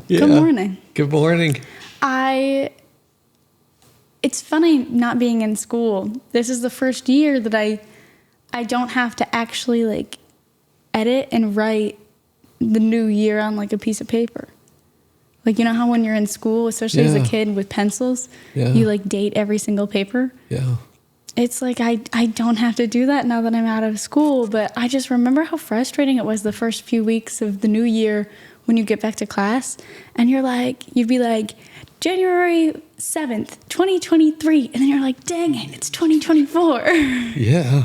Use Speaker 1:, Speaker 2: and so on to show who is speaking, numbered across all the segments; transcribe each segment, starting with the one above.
Speaker 1: Yeah.
Speaker 2: Good morning.
Speaker 1: Good morning.
Speaker 2: It's funny not being in school. This is the first year that I don't have to actually like edit and write the new year on like a piece of paper. Like, you know how when you're in school, especially as a kid with pencils, you like date every single paper?
Speaker 1: Yeah.
Speaker 2: It's like I don't have to do that now that I'm out of school, but I just remember how frustrating it was the first few weeks of the new year when you get back to class and you'd be like, January 7th, 2023, and then you're like, dang it, it's 2024.
Speaker 1: Yeah.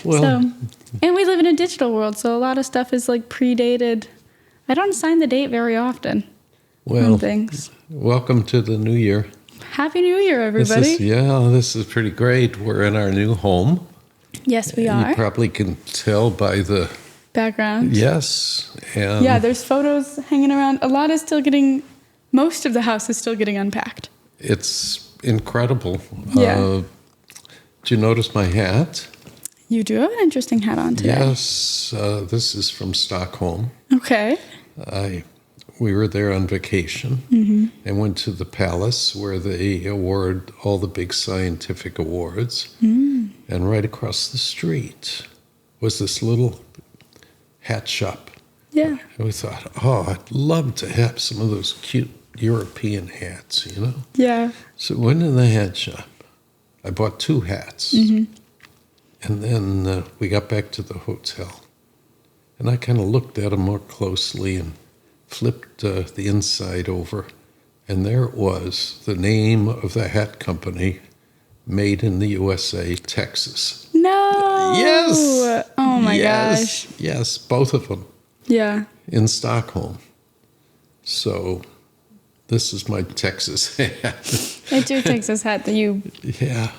Speaker 1: Well,
Speaker 2: And we live in a digital world, so a lot of stuff is like predated. I don't sign the date very often on things.
Speaker 1: Welcome to the new year.
Speaker 2: Happy New Year, everybody.
Speaker 1: This is pretty great. We're in our new home.
Speaker 2: Yes, we are.
Speaker 1: You probably can tell by the
Speaker 2: background.
Speaker 1: Yes. And
Speaker 2: yeah, there's photos hanging around. Most of the house is still getting unpacked.
Speaker 1: It's incredible.
Speaker 2: Yeah.
Speaker 1: Did you notice my hat?
Speaker 2: You do have an interesting hat on today.
Speaker 1: Yes. This is from Stockholm.
Speaker 2: Okay.
Speaker 1: We were there on vacation and went to the palace where they award all the big scientific awards. And right across the street was this little hat shop.
Speaker 2: Yeah.
Speaker 1: And we thought, I'd love to have some of those cute European hats, you know?
Speaker 2: Yeah.
Speaker 1: So we went in the hat shop. I bought 2 hats. And then we got back to the hotel. And I kind of looked at them more closely and flipped the inside over. And there it was, the name of the hat company, Made in the USA, Texas.
Speaker 2: No.
Speaker 1: Yes.
Speaker 2: Oh, my gosh.
Speaker 1: Yes, both of them.
Speaker 2: Yeah.
Speaker 1: In Stockholm. So this is my Texas hat.
Speaker 2: It's your Texas hat that you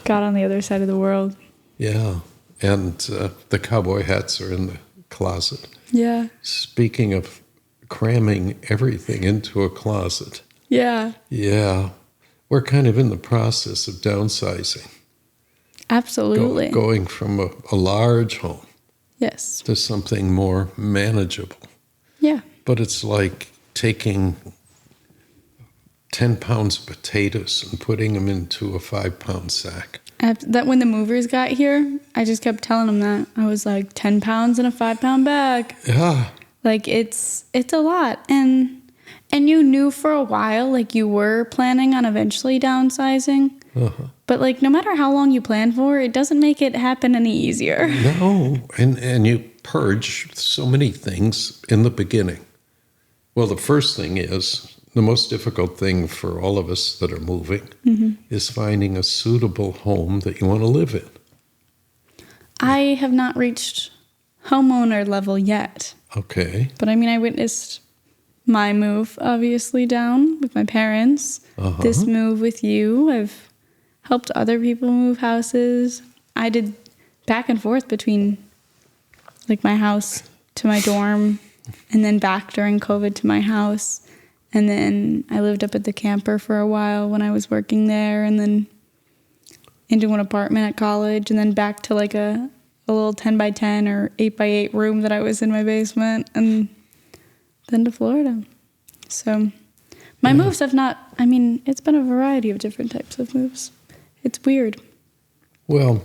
Speaker 2: got on the other side of the world.
Speaker 1: Yeah. And the cowboy hats are in the closet.
Speaker 2: Yeah.
Speaker 1: Speaking of cramming everything into a closet.
Speaker 2: Yeah.
Speaker 1: Yeah. We're kind of in the process of downsizing.
Speaker 2: Absolutely.
Speaker 1: Going from a large home.
Speaker 2: Yes.
Speaker 1: To something more manageable.
Speaker 2: Yeah.
Speaker 1: But it's like taking 10 pounds of potatoes and putting them into a 5-pound sack.
Speaker 2: That when the movers got here, I just kept telling them that. I was like, 10 pounds in a 5-pound bag.
Speaker 1: Yeah.
Speaker 2: Like, it's a lot. And you knew for a while, like, you were planning on eventually downsizing. But, like, no matter how long you plan for, it doesn't make it happen any easier.
Speaker 1: No. And you purge so many things in the beginning. Well, the first thing is, the most difficult thing for all of us that are moving is finding a suitable home that you want to live in.
Speaker 2: I have not reached homeowner level yet.
Speaker 1: Okay.
Speaker 2: But I mean, I witnessed my move, obviously, down with my parents. This move with you. I've helped other people move houses. I did back and forth between, like, my house to my dorm and then back during COVID to my house. And then I lived up at the camper for a while when I was working there, and then into an apartment at college, and then back to like a little 10 by 10 or 8 by 8 room that I was in my basement, and then to Florida. So my moves have it's been a variety of different types of moves. It's weird.
Speaker 1: Well,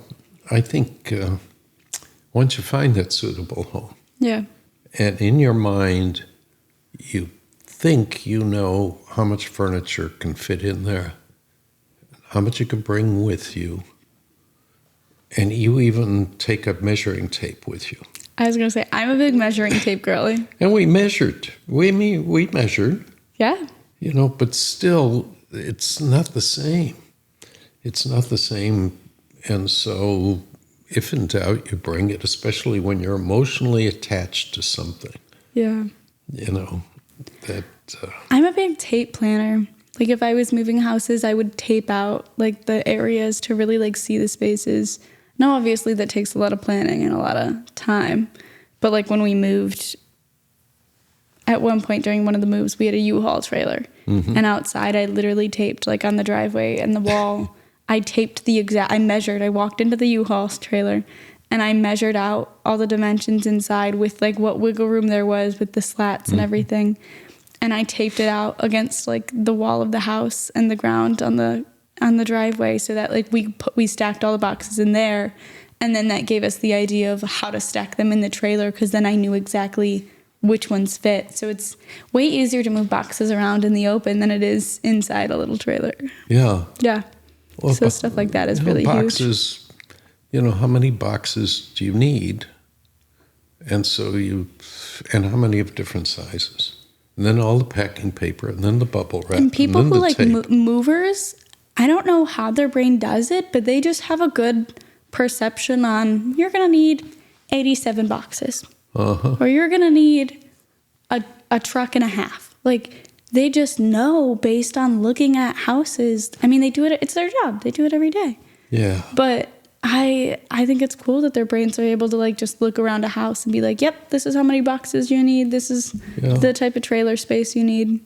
Speaker 1: I think once you find that suitable home, and in your mind you think you know how much furniture can fit in there, how much you can bring with you, and you even take a measuring tape with you.
Speaker 2: I was going to say, I'm a big measuring tape girly.
Speaker 1: And we measured. We measured.
Speaker 2: Yeah.
Speaker 1: You know, but still, it's not the same. It's not the same. And so, if in doubt, you bring it, especially when you're emotionally attached to something.
Speaker 2: Yeah.
Speaker 1: You know, that...
Speaker 2: I'm a big tape planner. Like, if I was moving houses, I would tape out, like, the areas to really, like, see the spaces. Now, obviously, that takes a lot of planning and a lot of time. But, like, when we moved, at one point during one of the moves, we had a U-Haul trailer. And outside, I literally taped, like, on the driveway and the wall. I walked into the U-Haul trailer, and I measured out all the dimensions inside with, like, what wiggle room there was with the slats and everything. and I taped it out against like the wall of the house and the ground on the driveway, so that like we stacked all the boxes in there, and then that gave us the idea of how to stack them in the trailer, because then I knew exactly which ones fit. So it's way easier to move boxes around in the open than it is inside a little trailer.
Speaker 1: Yeah.
Speaker 2: Yeah.
Speaker 1: Well,
Speaker 2: So stuff like that is really huge.
Speaker 1: boxes, how many boxes do you need? And and how many of different sizes? And then all the packing paper, and then the bubble wrap.
Speaker 2: And people
Speaker 1: and
Speaker 2: who
Speaker 1: then the
Speaker 2: like
Speaker 1: tape.
Speaker 2: movers, I don't know how their brain does it, but they just have a good perception on, you're going to need 87 boxes. Or you're going to need a truck and a half. Like, they just know based on looking at houses. I mean, they do it. It's their job. They do it every day.
Speaker 1: Yeah.
Speaker 2: But I think it's cool that their brains are able to like just look around a house and be like, yep, this is how many boxes you need. This is the type of trailer space you need.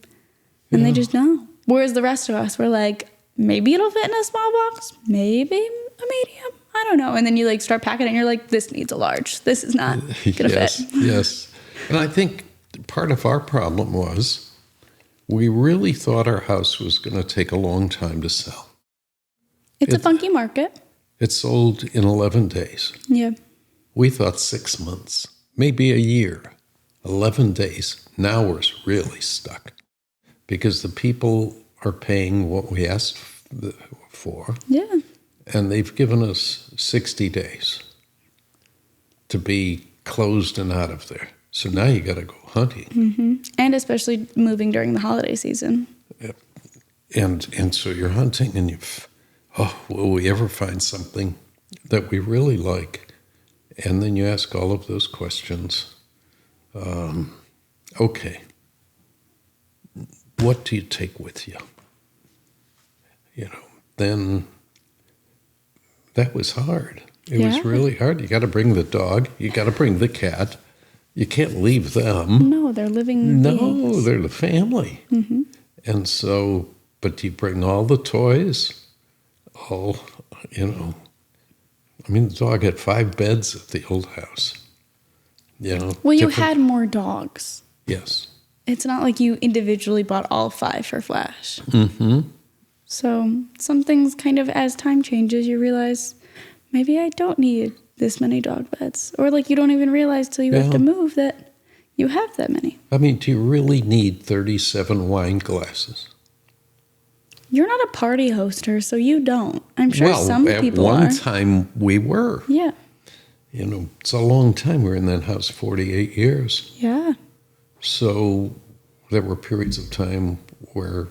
Speaker 2: And they just know. Whereas the rest of us, we're like, maybe it'll fit in a small box. Maybe a medium. I don't know. And then you like start packing it and you're like, this needs a large. This is not going to fit.
Speaker 1: Yes. And I think part of our problem was we really thought our house was going to take a long time to sell.
Speaker 2: It's a funky market.
Speaker 1: It sold in 11 days.
Speaker 2: Yeah.
Speaker 1: We thought 6 months, maybe a year, 11 days. Now we're really stuck because the people are paying what we asked for.
Speaker 2: Yeah.
Speaker 1: And they've given us 60 days to be closed and out of there. So now you got to go hunting.
Speaker 2: Mm-hmm. And especially moving during the holiday season.
Speaker 1: And so you're hunting and will we ever find something that we really like? And then you ask all of those questions. Okay, what do you take with you? Then that was hard. It was really hard. You got to bring the dog. You got to bring the cat. You can't leave them.
Speaker 2: No, they're living beings.
Speaker 1: They're the family. Mm-hmm. And so, but you bring all the toys, the dog had 5 beds at the old house.
Speaker 2: Well, you had more dogs.
Speaker 1: Yes.
Speaker 2: It's not like you individually bought all 5 for Flash.
Speaker 1: Mm-hmm.
Speaker 2: So some things kind of, as time changes, you realize maybe I don't need this many dog beds. Or like you don't even realize till you have to move that you have that many.
Speaker 1: I mean, do you really need 37 wine glasses?
Speaker 2: You're not a party hoster, so you don't. I'm sure some people are.
Speaker 1: At one time we were.
Speaker 2: Yeah.
Speaker 1: It's a long time. We were in that house 48 years.
Speaker 2: Yeah.
Speaker 1: So there were periods of time where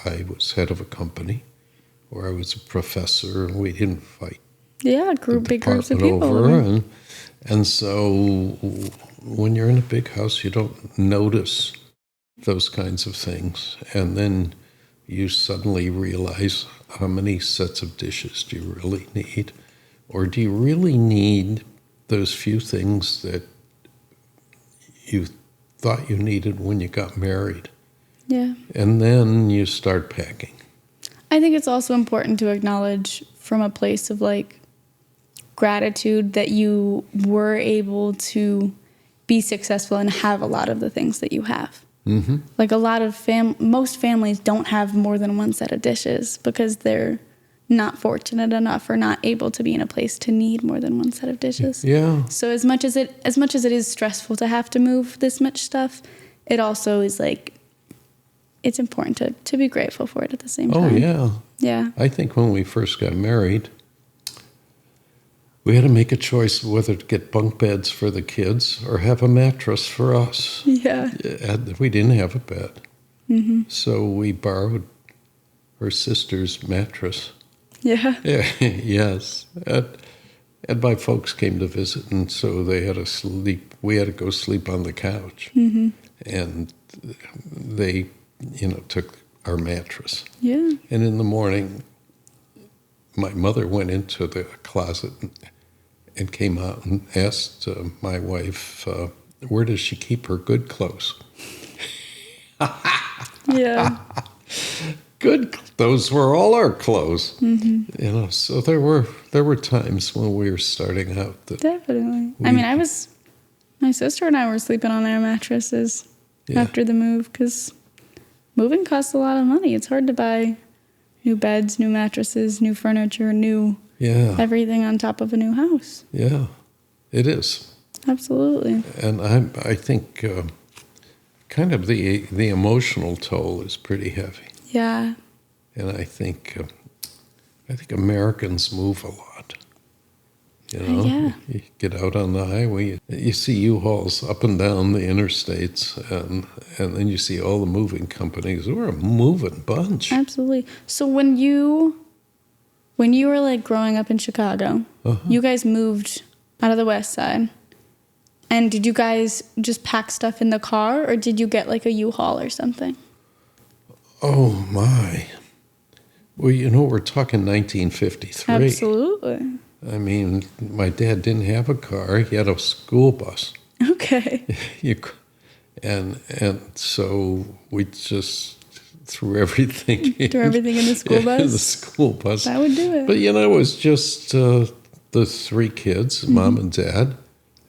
Speaker 1: I was head of a company, or I was a professor, and we didn't fight.
Speaker 2: Yeah, big groups of people over.
Speaker 1: And so when you're in a big house, you don't notice those kinds of things. And then you suddenly realize how many sets of dishes do you really need? Or do you really need those few things that you thought you needed when you got married?
Speaker 2: Yeah.
Speaker 1: And then you start packing.
Speaker 2: I think it's also important to acknowledge from a place of like gratitude that you were able to be successful and have a lot of the things that you have. Mm-hmm. Like a lot of most families don't have more than one set of dishes because they're not fortunate enough or not able to be in a place to need more than one set of dishes.
Speaker 1: Yeah.
Speaker 2: So as much as it is stressful to have to move this much stuff, it also is like it's important to be grateful for it at the same time.
Speaker 1: Oh, yeah.
Speaker 2: Yeah.
Speaker 1: I think when we first got married, we had to make a choice whether to get bunk beds for the kids or have a mattress for us.
Speaker 2: Yeah.
Speaker 1: We didn't have a bed. Mm-hmm. So we borrowed her sister's mattress.
Speaker 2: Yeah.
Speaker 1: Yes. And my folks came to visit, and so they had to sleep. We had to go sleep on the couch. Mm-hmm. And they, took our mattress.
Speaker 2: Yeah.
Speaker 1: And in the morning, my mother went into the closet and came out and asked my wife, where does she keep her good clothes?
Speaker 2: Yeah.
Speaker 1: Those were all our clothes.
Speaker 2: Mm-hmm.
Speaker 1: So there were times when we were starting out.
Speaker 2: Definitely. My sister and I were sleeping on their mattresses after the move because moving costs a lot of money. It's hard to buy new beds, new mattresses, new furniture, new
Speaker 1: Yeah.
Speaker 2: everything on top of a new house.
Speaker 1: Yeah, it is.
Speaker 2: Absolutely.
Speaker 1: And I think kind of the emotional toll is pretty heavy.
Speaker 2: Yeah.
Speaker 1: And I think Americans move a lot. You know,
Speaker 2: Yeah.
Speaker 1: you get out on the highway, you see U-Hauls up and down the interstates, and then you see all the moving companies. We're a moving bunch.
Speaker 2: Absolutely. So when you were like growing up in Chicago, you guys moved out of the West Side. And did you guys just pack stuff in the car, or did you get like a U-Haul or something?
Speaker 1: Oh my. Well, you know, we're talking 1953.
Speaker 2: Absolutely.
Speaker 1: I mean, my dad didn't have a car. He had a school bus.
Speaker 2: Okay.
Speaker 1: And so we just threw everything
Speaker 2: Threw everything in the school bus?
Speaker 1: in the school bus.
Speaker 2: That would do it.
Speaker 1: But, you know, it was just the three kids, mom and dad,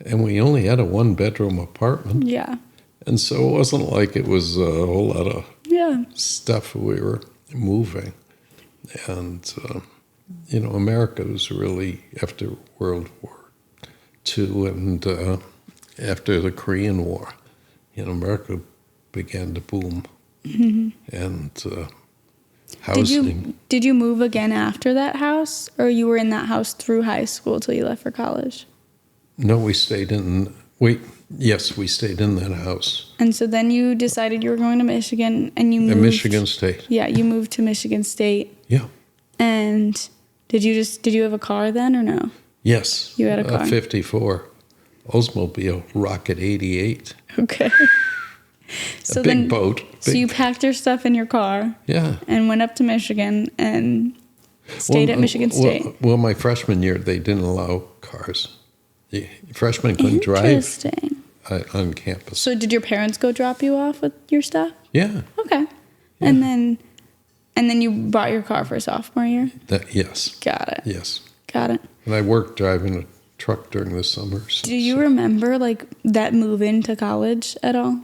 Speaker 1: and we only had a one-bedroom apartment.
Speaker 2: Yeah.
Speaker 1: And so it wasn't like it was a whole lot of
Speaker 2: Yeah.
Speaker 1: stuff we were moving. And, you know, America was really, after World War II and after the Korean War, you know, America began to boom. And housing.
Speaker 2: Did you move again after that house, or you were in that house through high school till you left for college?
Speaker 1: No, we stayed in that house.
Speaker 2: And so then you decided you were going to Michigan, and you moved.
Speaker 1: In Michigan State.
Speaker 2: Yeah, you moved to Michigan State.
Speaker 1: Yeah.
Speaker 2: And did you have a car then, or no?
Speaker 1: Yes.
Speaker 2: You had a car.
Speaker 1: 54 Oldsmobile Rocket 88.
Speaker 2: Okay. So
Speaker 1: a big boat.
Speaker 2: So you packed your stuff in your car.
Speaker 1: Yeah.
Speaker 2: And went up to Michigan and stayed at Michigan State.
Speaker 1: Well, my freshman year, they didn't allow cars. The freshmen couldn't drive
Speaker 2: Interesting.
Speaker 1: on campus.
Speaker 2: So did your parents go drop you off with your stuff?
Speaker 1: Yeah.
Speaker 2: Okay.
Speaker 1: Yeah.
Speaker 2: And then you bought your car for sophomore year?
Speaker 1: Yes.
Speaker 2: Got it.
Speaker 1: Yes.
Speaker 2: Got it.
Speaker 1: And I worked driving a truck during the summers.
Speaker 2: Do you remember like that move into college at all?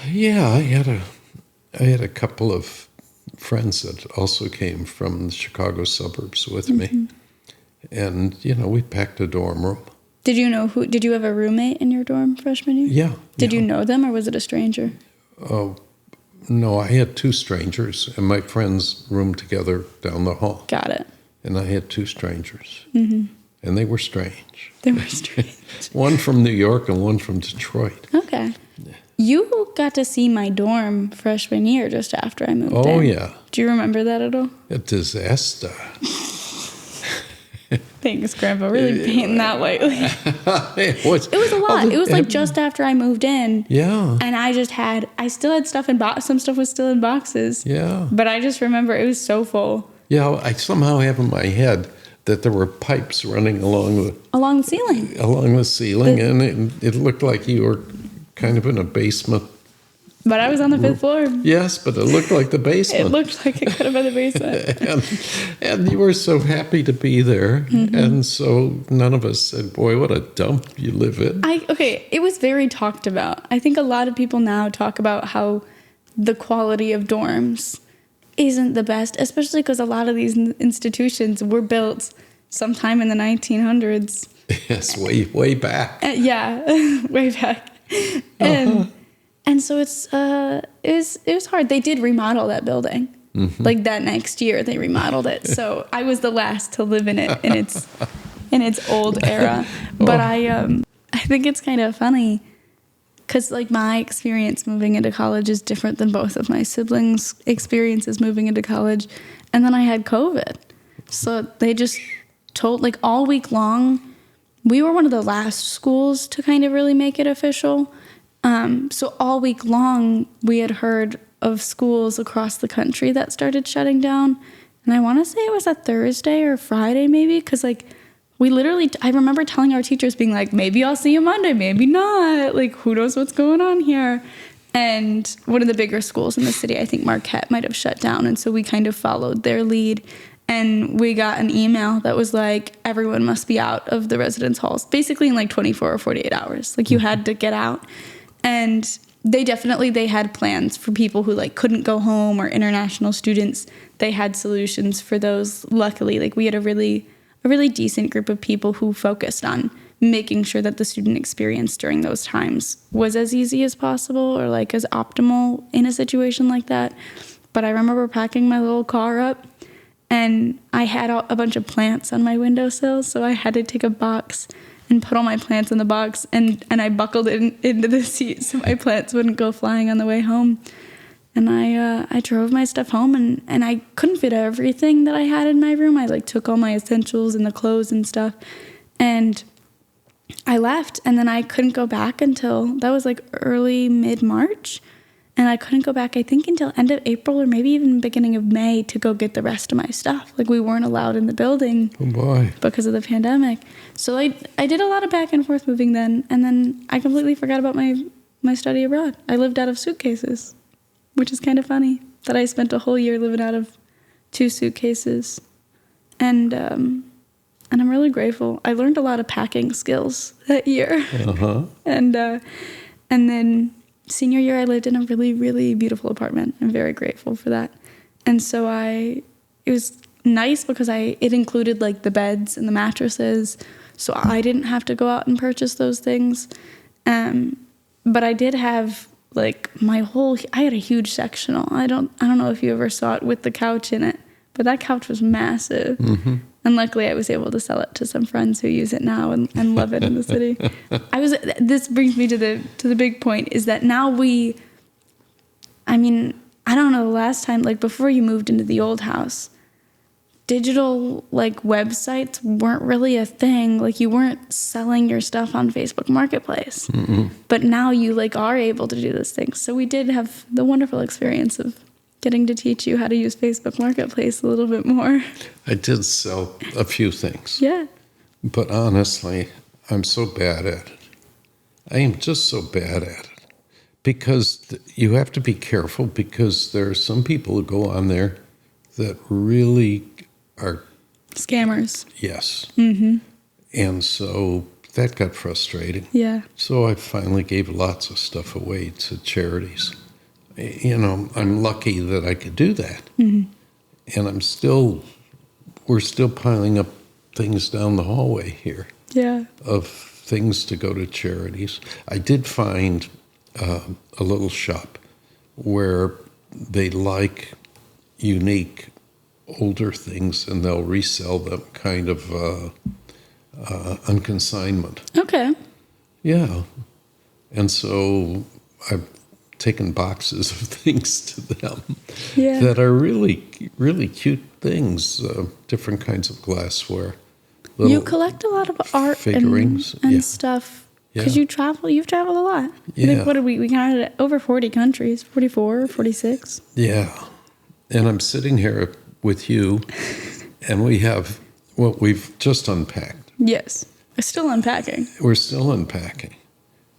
Speaker 1: Yeah, I had a couple of friends that also came from the Chicago suburbs with me. And, you know, we packed a dorm room.
Speaker 2: Did you have a roommate in your dorm freshman year?
Speaker 1: Yeah.
Speaker 2: Did you know them, or was it a stranger?
Speaker 1: Oh, no, I had two strangers, and my friends roomed together down the hall.
Speaker 2: Got it.
Speaker 1: And I had two strangers. And they were strange.
Speaker 2: They were strange.
Speaker 1: One from New York and one from Detroit.
Speaker 2: Okay. You got to see my dorm freshman year just after I moved in.
Speaker 1: Oh, yeah.
Speaker 2: Do you remember that at all?
Speaker 1: A disaster.
Speaker 2: Thanks, Grandpa. Really painting that lightly.
Speaker 1: It was
Speaker 2: a lot. It was like just after I moved in.
Speaker 1: Yeah.
Speaker 2: And I still had stuff in boxes. Some stuff was still in boxes.
Speaker 1: Yeah.
Speaker 2: But I just remember it was so full.
Speaker 1: Yeah, I somehow have in my head that there were pipes running along
Speaker 2: Along the ceiling.
Speaker 1: and it looked like you were kind of in a basement.
Speaker 2: But I was on the 5th floor.
Speaker 1: Yes, but it looked like the basement.
Speaker 2: It looked like it could have been the basement.
Speaker 1: and you were so happy to be there. And so none of us said, boy, what a dump you live in.
Speaker 2: It was very talked about. I think a lot of people now talk about how the quality of dorms isn't the best, especially because a lot of these institutions were built sometime in the 1900s.
Speaker 1: Yes, way back.
Speaker 2: Way back. And so it was hard. They did remodel that building. Like that next year they remodeled it. So I was the last to live in it in its old era. But I think it's kind of funny because like my experience moving into college is different than both of my siblings' experiences moving into college. And then I had COVID. So they just told like all week long, we were one of the last schools to kind of really make it official. So all week long, we had heard of schools across the country that started shutting down. And I want to say it was a Thursday or Friday maybe, because like we literally, I remember telling our teachers being like, maybe I'll see you Monday, maybe not. Like, who knows what's going on here? And one of the bigger schools in the city, I think Marquette, might have shut down. And so we kind of followed their lead. And we got an email that was like, everyone must be out of the residence halls, basically in like 24 or 48 hours. Like you had to get out. And they had plans for people who like couldn't go home or international students. They had solutions for those. Luckily, like we had a really decent group of people who focused on making sure that the student experience during those times was as easy as possible or like as optimal in a situation like that. But I remember packing my little car up and I had a bunch of plants on my windowsill, so I had to take a box and put all my plants in the box, and I buckled it into the seat so my plants wouldn't go flying on the way home. And I drove my stuff home, and I couldn't fit everything that I had in my room. I like took all my essentials and the clothes and stuff, and I left, and then I couldn't go back until, that was like early mid-March, and I couldn't go back, I think, until end of April or maybe even beginning of May to go get the rest of my stuff. Like, we weren't allowed in the building because of the pandemic. So I did a lot of back and forth moving then, and then I completely forgot about my study abroad. I lived out of suitcases, which is kind of funny that I spent a whole year living out of 2 suitcases. And I'm really grateful. I learned a lot of packing skills that year.
Speaker 1: Uh-huh.
Speaker 2: And then senior year, I lived in a really, really beautiful apartment. I'm very grateful for that. And so it was nice because it included like the beds and the mattresses. So I didn't have to go out and purchase those things. But I did have like I had a huge sectional. I don't know if you ever saw it with the couch in it, but that couch was massive. Mm-hmm. And luckily I was able to sell it to some friends who use it now and love it in the city. This brings me to the big point is that now I don't know the last time, like before you moved into the old house, digital like websites weren't really a thing. Like you weren't selling your stuff on Facebook Marketplace. Mm-mm. But now you like are able to do those things. So we did have the wonderful experience of getting to teach you how to use Facebook Marketplace a little bit more.
Speaker 1: I did sell a few things.
Speaker 2: Yeah.
Speaker 1: But honestly, I'm so bad at it. I am just so bad at it. Because you have to be careful because there are some people who go on there that really are...
Speaker 2: scammers.
Speaker 1: Yes.
Speaker 2: Mm-hmm.
Speaker 1: And so that got frustrating.
Speaker 2: Yeah.
Speaker 1: So I finally gave lots of stuff away to charities. You know, I'm lucky that I could do that. Mm-hmm. And we're still piling up things down the hallway here.
Speaker 2: Yeah.
Speaker 1: Of things to go to charities. I did find a little shop where they like unique older things and they'll resell them kind of on consignment.
Speaker 2: Okay.
Speaker 1: Yeah. And so I've taken boxes of things to them that are really, really cute things, different kinds of glassware.
Speaker 2: You collect a lot of art figurines and stuff because you've traveled a lot.
Speaker 1: Yeah.
Speaker 2: I think, what did we counted it over 40 countries, 44 or 46.
Speaker 1: Yeah. And I'm sitting here with you and we have what we've just unpacked.
Speaker 2: Yes. We're still unpacking.
Speaker 1: We're still unpacking.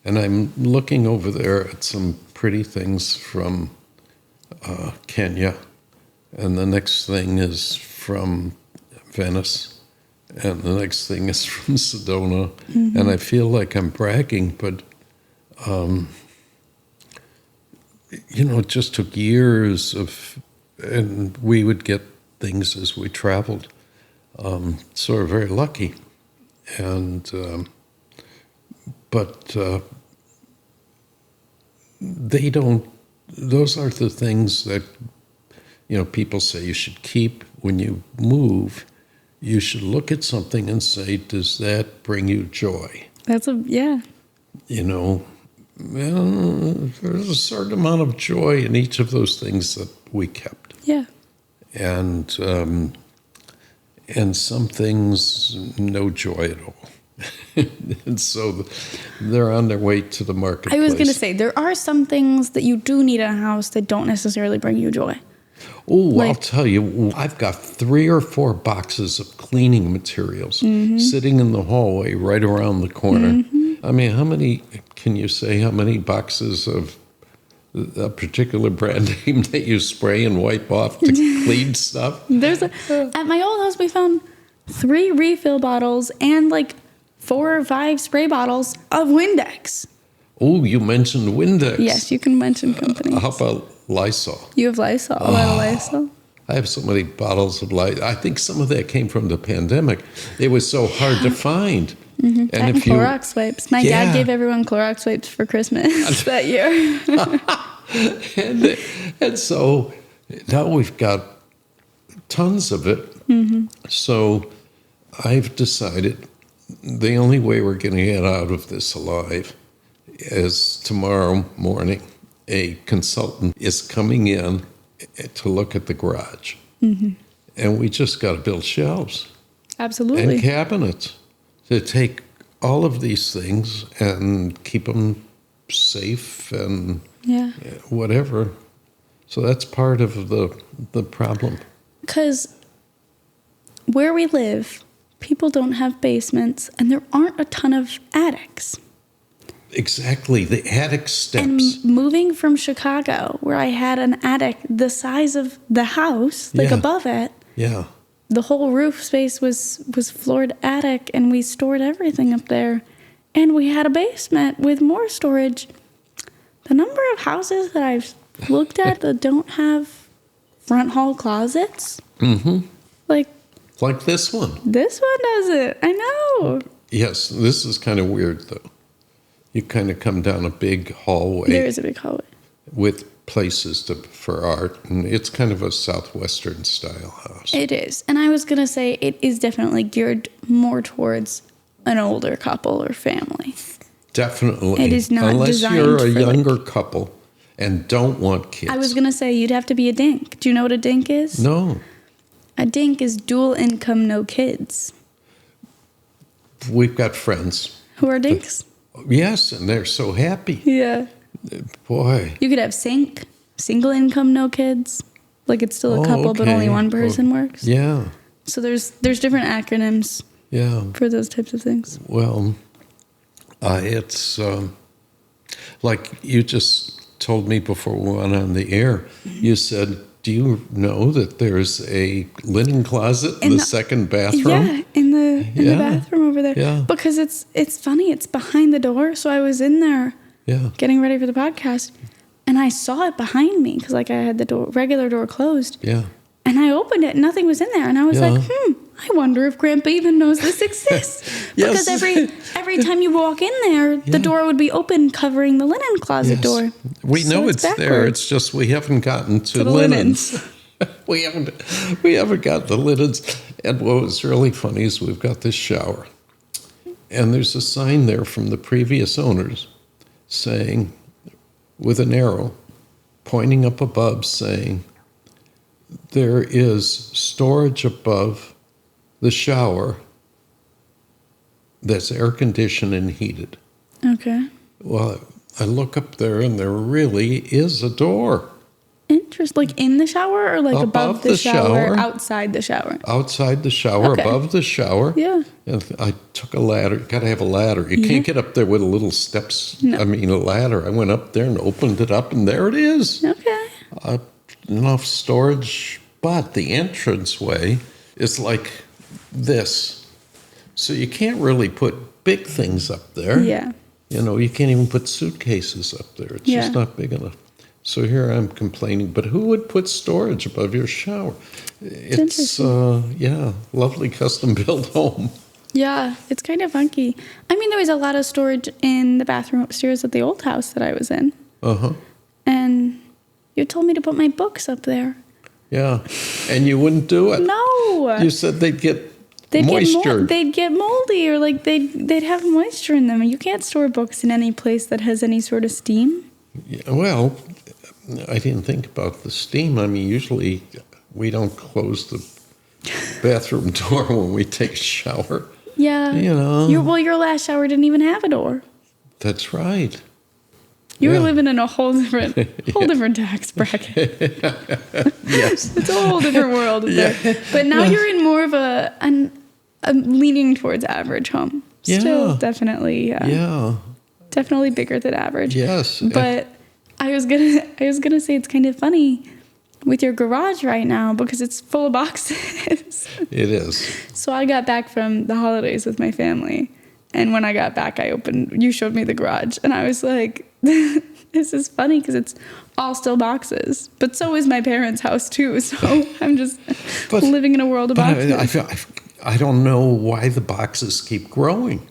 Speaker 1: And I'm looking over there at some pretty things from Kenya. And the next thing is from Venice. And the next thing is from Sedona. Mm-hmm. And I feel like I'm bragging, but, it just took years and we would get things as we traveled. So we're very lucky. And, but those are the things that, people say you should keep when you move. You should look at something and say, does that bring you joy?
Speaker 2: There's
Speaker 1: a certain amount of joy in each of those things that we kept.
Speaker 2: Yeah.
Speaker 1: And some things, no joy at all. And so they're on their way to the marketplace.
Speaker 2: I was going to say, there are some things that you do need in a house that don't necessarily bring you joy.
Speaker 1: Oh, I'll tell you, I've got 3 or 4 boxes of cleaning materials sitting in the hallway right around the corner. Mm-hmm. I mean, how many boxes of a particular brand name that you spray and wipe off to clean stuff?
Speaker 2: At my old house, we found 3 refill bottles and like 4 or 5 spray bottles of Windex.
Speaker 1: Oh, you mentioned Windex.
Speaker 2: Yes, you can mention companies.
Speaker 1: How about Lysol?
Speaker 2: You have Lysol, a lot of Lysol.
Speaker 1: I have so many bottles of Lysol. I think some of that came from the pandemic. It was so hard to find.
Speaker 2: And Clorox wipes. My
Speaker 1: Yeah.
Speaker 2: dad gave everyone Clorox wipes for Christmas that year.
Speaker 1: and so now we've got tons of it. So I've decided the only way we're going to get out of this alive is tomorrow morning a consultant is coming in to look at the garage. And we just got to build shelves
Speaker 2: Absolutely.
Speaker 1: and cabinets to take all of these things and keep them safe and
Speaker 2: Yeah.
Speaker 1: whatever. So that's part of the problem.
Speaker 2: Because where we live, people don't have basements, and there aren't a ton of attics.
Speaker 1: Exactly, the attic
Speaker 2: And
Speaker 1: steps.
Speaker 2: moving from Chicago, where I had an attic the size of the house, like
Speaker 1: Yeah.
Speaker 2: above it,
Speaker 1: Yeah,
Speaker 2: the whole roof space was floored attic, and we stored everything up there. And we had a basement with more storage. The number of houses that I've looked at that don't have front hall closets, like
Speaker 1: like this one.
Speaker 2: this one doesn't. I know.
Speaker 1: Yes, this is kind of weird though. You kind of come down a big hallway
Speaker 2: There is a big hallway.
Speaker 1: with places for art, and it's kind of a southwestern style house.
Speaker 2: It is. And I was going to say it is definitely geared more towards an older couple or family.
Speaker 1: Definitely.
Speaker 2: It is not
Speaker 1: Unless
Speaker 2: designed
Speaker 1: you're a
Speaker 2: for,
Speaker 1: younger couple and don't want kids.
Speaker 2: I was going to say you'd have to be a dink. Do you know what a dink is?
Speaker 1: No,
Speaker 2: A dink is dual income, no kids.
Speaker 1: we've got friends.
Speaker 2: Who are dinks?
Speaker 1: Yes, and they're so happy.
Speaker 2: Yeah.
Speaker 1: Boy.
Speaker 2: You could have single income, no kids. Like it's still a couple, but only
Speaker 1: okay.
Speaker 2: one person works.
Speaker 1: Yeah,
Speaker 2: So there's different acronyms
Speaker 1: yeah.
Speaker 2: for those types of things.
Speaker 1: Well, it's like you just told me before we went on the air. You said, do you know that there's a linen closet in the second bathroom?
Speaker 2: Yeah, in the
Speaker 1: Yeah.
Speaker 2: bathroom over there.
Speaker 1: Yeah.
Speaker 2: Because it's funny, it's behind the door. So I was in there
Speaker 1: Yeah.
Speaker 2: getting ready for the podcast, and I saw it behind me because like I had the regular door closed,
Speaker 1: Yeah.
Speaker 2: and I opened it, and nothing was in there, and I was
Speaker 1: Yeah.
Speaker 2: like, I wonder if Grandpa even knows this exists.
Speaker 1: Yes.
Speaker 2: Because every time you walk in there, the door would be open, covering the linen closet
Speaker 1: Yes.
Speaker 2: door.
Speaker 1: We
Speaker 2: So
Speaker 1: know it's there.
Speaker 2: backwards.
Speaker 1: It's just we haven't gotten to
Speaker 2: the
Speaker 1: linens. we haven't got the linens. And what was really funny is we've got this shower, and there's a sign there from the previous owners saying, with an arrow pointing up above, saying there is storage above the shower that's air conditioned and heated.
Speaker 2: Okay.
Speaker 1: Well, I look up there and there really is a door
Speaker 2: Interesting. Like in the shower or like above the shower, outside the shower?
Speaker 1: outside the shower,
Speaker 2: Okay.
Speaker 1: above the shower.
Speaker 2: Yeah.
Speaker 1: And I took a ladder. Got to have a ladder. You can't get up there with a little steps.
Speaker 2: No.
Speaker 1: I mean, a ladder. I went up there and opened it up, and there it is.
Speaker 2: Okay.
Speaker 1: Enough storage, but the entranceway is like this. So you can't really put big things up there.
Speaker 2: Yeah.
Speaker 1: You know, you can't even put suitcases up there. It's
Speaker 2: Yeah.
Speaker 1: just not big enough. So here I'm complaining, but who would put storage above your shower? It's, lovely custom built home.
Speaker 2: Yeah, it's kind of funky. I mean, there was a lot of storage in the bathroom upstairs at the old house that I was in.
Speaker 1: Uh-huh.
Speaker 2: And you told me to put my books up there.
Speaker 1: Yeah. And you wouldn't do it.
Speaker 2: No.
Speaker 1: You said they'd get
Speaker 2: They'd
Speaker 1: moisture.
Speaker 2: they'd get moldy, or like they'd have moisture in them. You can't store books in any place that has any sort of steam.
Speaker 1: Yeah, well, I didn't think about the steam. I mean, usually we don't close the bathroom door when we take a shower.
Speaker 2: Yeah.
Speaker 1: You know.
Speaker 2: Your last shower didn't even have a door.
Speaker 1: That's right.
Speaker 2: You were
Speaker 1: Yeah.
Speaker 2: living in a whole different tax bracket.
Speaker 1: Yes.
Speaker 2: It's a whole different world up there. But now you're in more of a leaning towards average home. Still
Speaker 1: Yeah.
Speaker 2: definitely
Speaker 1: Yeah.
Speaker 2: definitely bigger than average.
Speaker 1: Yes.
Speaker 2: But I was gonna say it's kind of funny with your garage right now because it's full of boxes.
Speaker 1: It is.
Speaker 2: So I got back from the holidays with my family, And when I got back, you showed me the garage. And I was like, this is funny because it's all still boxes. But so is my parents' house too. So I'm just living in a world of boxes.
Speaker 1: I don't know why the boxes keep growing.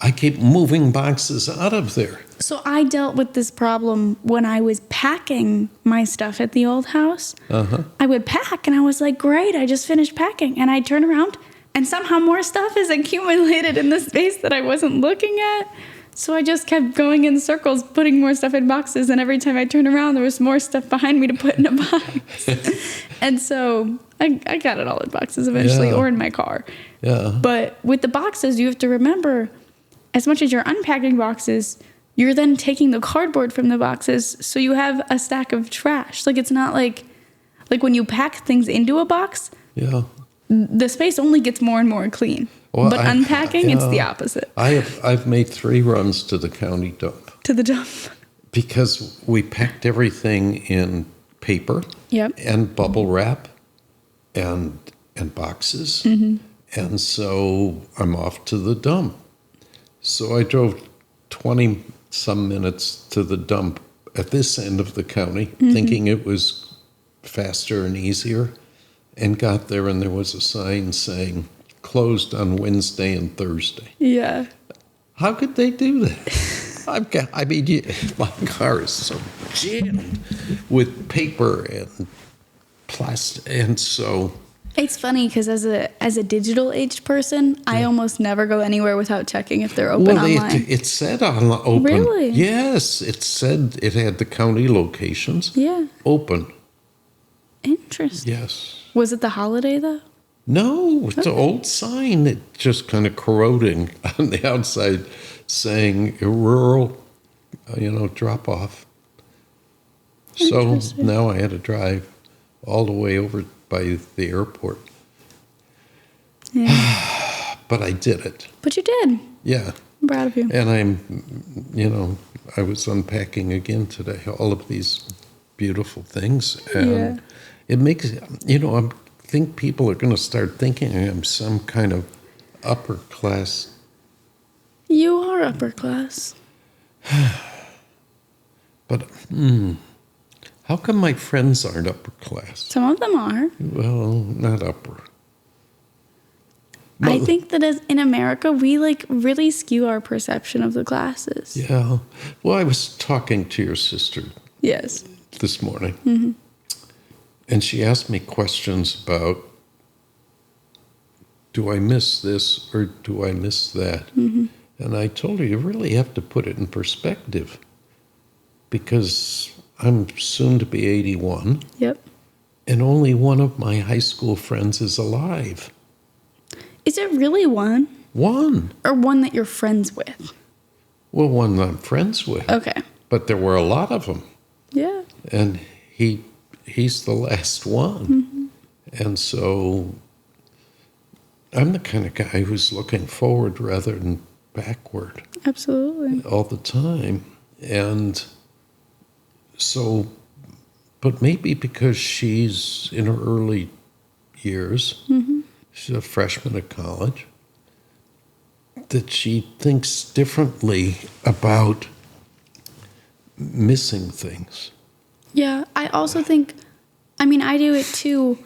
Speaker 1: I keep moving boxes out of there.
Speaker 2: So I dealt with this problem when I was packing my stuff at the old house. I would pack and I was like, great, I just finished packing. And I'd turn around and somehow more stuff is accumulated in the space that I wasn't looking at. So I just kept going in circles, putting more stuff in boxes. And every time I turned around, there was more stuff behind me to put in a box. And so I got it all in boxes eventually, or in my car.
Speaker 1: Yeah.
Speaker 2: But with the boxes, you have to remember, as much as you're unpacking boxes, you're then taking the cardboard from the boxes. So you have a stack of trash. Like, it's not like when you pack things into a box, the space only gets more and more clean. Well, but unpacking, it's the opposite.
Speaker 1: I've made 3 runs to the county dump.
Speaker 2: To the dump.
Speaker 1: Because we packed everything in paper and bubble wrap and boxes. And so I'm off to the dump. So I drove 20-some minutes to the dump at this end of the county, thinking it was faster and easier, and got there and there was a sign saying, closed on Wednesday and Thursday.
Speaker 2: Yeah.
Speaker 1: How could they do that? My car is so jammed with paper and plastic, and so...
Speaker 2: It's funny because as a digital aged person, I almost never go anywhere without checking if they're open online.
Speaker 1: It said on the open.
Speaker 2: Really?
Speaker 1: Yes, it said it had the county locations.
Speaker 2: Yeah.
Speaker 1: Open.
Speaker 2: Interesting.
Speaker 1: Yes.
Speaker 2: Was it the holiday though?
Speaker 1: No, it's an old sign that just kind of corroding on the outside saying rural, drop off. So now I had to drive all the way over by the airport.
Speaker 2: Yeah.
Speaker 1: But I did it.
Speaker 2: But you did.
Speaker 1: Yeah.
Speaker 2: I'm proud of you.
Speaker 1: And I was unpacking again today, all of these beautiful things. And it makes, I think people are going to start thinking I'm some kind of upper class.
Speaker 2: You are upper class.
Speaker 1: But, how come my friends aren't upper class?
Speaker 2: Some of them are.
Speaker 1: Well, not upper.
Speaker 2: I think that in America, we really skew our perception of the classes.
Speaker 1: Yeah. Well, I was talking to your sister.
Speaker 2: Yes.
Speaker 1: This morning. And she asked me questions about, do I miss this or do I miss that? And I told her, you really have to put it in perspective because I'm soon to be 81.
Speaker 2: Yep.
Speaker 1: And only one of my high school friends is alive.
Speaker 2: Is it really one?
Speaker 1: One.
Speaker 2: Or one that you're friends with?
Speaker 1: Well, one that I'm friends with.
Speaker 2: Okay.
Speaker 1: But there were a lot of them.
Speaker 2: Yeah.
Speaker 1: And he's the last one. And so I'm the kind of guy who's looking forward rather than backward.
Speaker 2: Absolutely.
Speaker 1: All the time. And so, but maybe because she's in her early years, she's a freshman at college, that she thinks differently about missing things.
Speaker 2: Yeah, I also think, I do it too,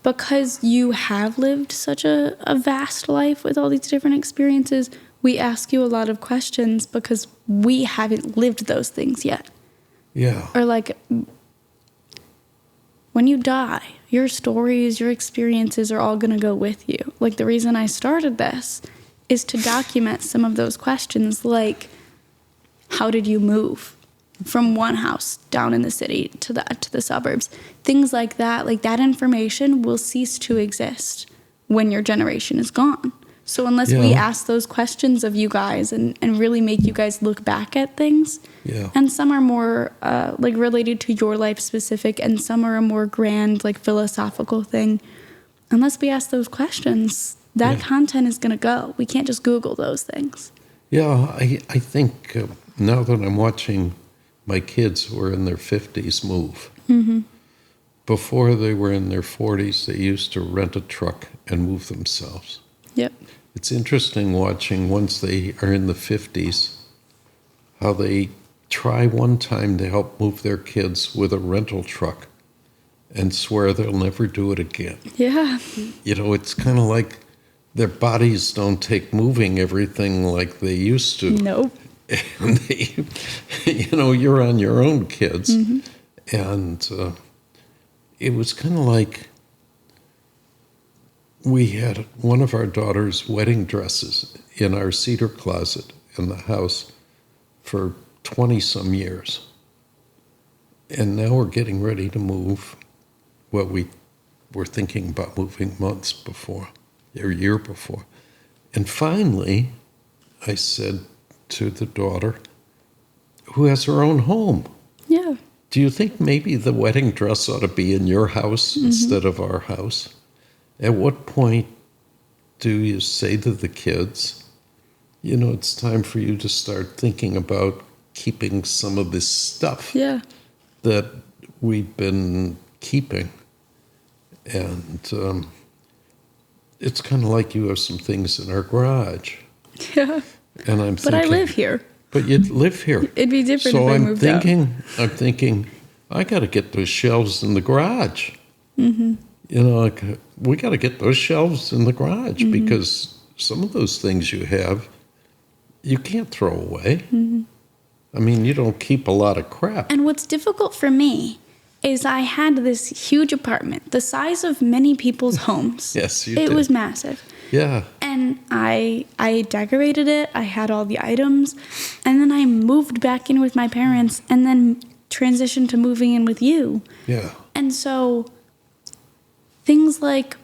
Speaker 2: because you have lived such a vast life with all these different experiences. We ask you a lot of questions because we haven't lived those things yet.
Speaker 1: Yeah.
Speaker 2: Or when you die, your stories, your experiences are all going to go with you. The reason I started this is to document some of those questions, like, how did you move from one house down in the city to the suburbs? Things like that. That information will cease to exist when your generation is gone. So unless we ask those questions of you guys and really make you guys look back at things, and some are more related to your life specific, and some are a more grand philosophical thing. Unless we ask those questions, that content is going to go. We can't just Google those things.
Speaker 1: Yeah, I think now that I'm watching my kids who are in their 50s move, before they were in their 40s, they used to rent a truck and move themselves.
Speaker 2: Yep.
Speaker 1: It's interesting watching once they are in the 50s, how they try one time to help move their kids with a rental truck and swear they'll never do it again.
Speaker 2: Yeah.
Speaker 1: You know, it's kind of like their bodies don't take moving everything like they used to.
Speaker 2: Nope.
Speaker 1: And they, you know, you're on your own, kids. And it was kind of like we had one of our daughter's wedding dresses in our cedar closet in the house for 20-some years. And now we're getting ready to move. Well, we were thinking about moving months before, or a year before. And finally, I said to the daughter, who has her own home,
Speaker 2: Yeah.
Speaker 1: do you think maybe the wedding dress ought to be in your house instead of our house? At what point do you say to the kids, you know, it's time for you to start thinking about keeping some of this stuff
Speaker 2: Yeah.
Speaker 1: that we've been keeping? And it's kind of like you have some things in our garage.
Speaker 2: Yeah.
Speaker 1: And I'm
Speaker 2: But
Speaker 1: thinking,
Speaker 2: I live here.
Speaker 1: But you live here.
Speaker 2: It'd be different
Speaker 1: So
Speaker 2: if I
Speaker 1: I'm
Speaker 2: moved out.
Speaker 1: thinking, I got to get those shelves in the garage. You know, like, we got to get those shelves in the garage because some of those things you have, you can't throw away. I mean, you don't keep a lot of crap.
Speaker 2: And what's difficult for me is I had this huge apartment, the size of many people's homes.
Speaker 1: Yes, you
Speaker 2: It
Speaker 1: did.
Speaker 2: was massive.
Speaker 1: Yeah,
Speaker 2: And I decorated it. I had all the items. And then I moved back in with my parents and then transitioned to moving in with you.
Speaker 1: yeah,
Speaker 2: And so things like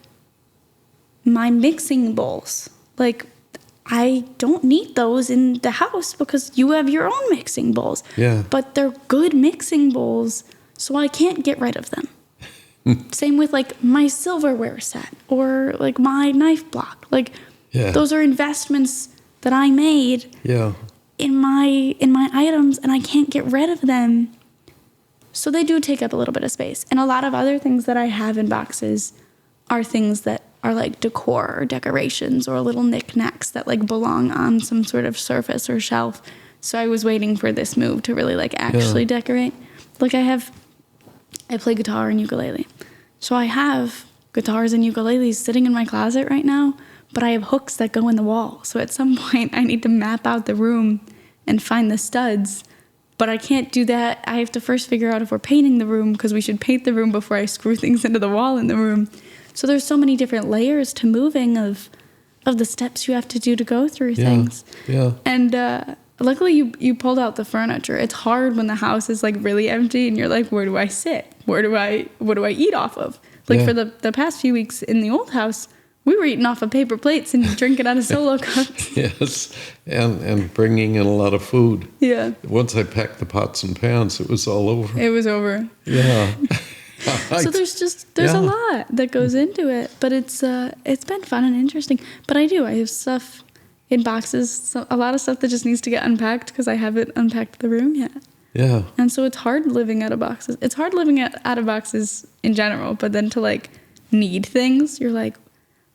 Speaker 2: my mixing bowls, like I don't need those in the house because you have your own mixing bowls.
Speaker 1: yeah.
Speaker 2: But they're good mixing bowls, so I can't get rid of them. Same with like my silverware set or like my knife block. Like
Speaker 1: Yeah.
Speaker 2: those are investments that I made
Speaker 1: Yeah,
Speaker 2: in my items and I can't get rid of them. So they do take up a little bit of space. And a lot of other things that I have in boxes are things that are like decor or decorations or little knickknacks that like belong on some sort of surface or shelf. So I was waiting for this move to really like actually decorate. Like I play guitar and ukulele. So I have guitars and ukuleles sitting in my closet right now, but I have hooks that go in the wall. So at some point I need to map out the room and find the studs. But I can't do that. I have to first figure out if we're painting the room because we should paint the room before I screw things into the wall in the room. So there's so many different layers to moving of the steps you have to do to go through things.
Speaker 1: yeah.
Speaker 2: And luckily you pulled out the furniture. It's hard when the house is like really empty and you're like, where do I sit? What do I eat off of? Like
Speaker 1: Yeah.
Speaker 2: for the past few weeks in the old house, we were eating off of paper plates and drinking out of Solo cups.
Speaker 1: Yes, and bringing in a lot of food.
Speaker 2: Yeah,
Speaker 1: Once I packed the pots and pans, it was all over.
Speaker 2: it was over.
Speaker 1: Yeah.
Speaker 2: So there's a lot that goes into it, but it's been fun and interesting. But I have stuff in boxes, so a lot of stuff that just needs to get unpacked because I haven't unpacked the room yet.
Speaker 1: Yeah.
Speaker 2: And so it's hard living out of boxes. It's hard living out of boxes in general, but then to like need things, you're like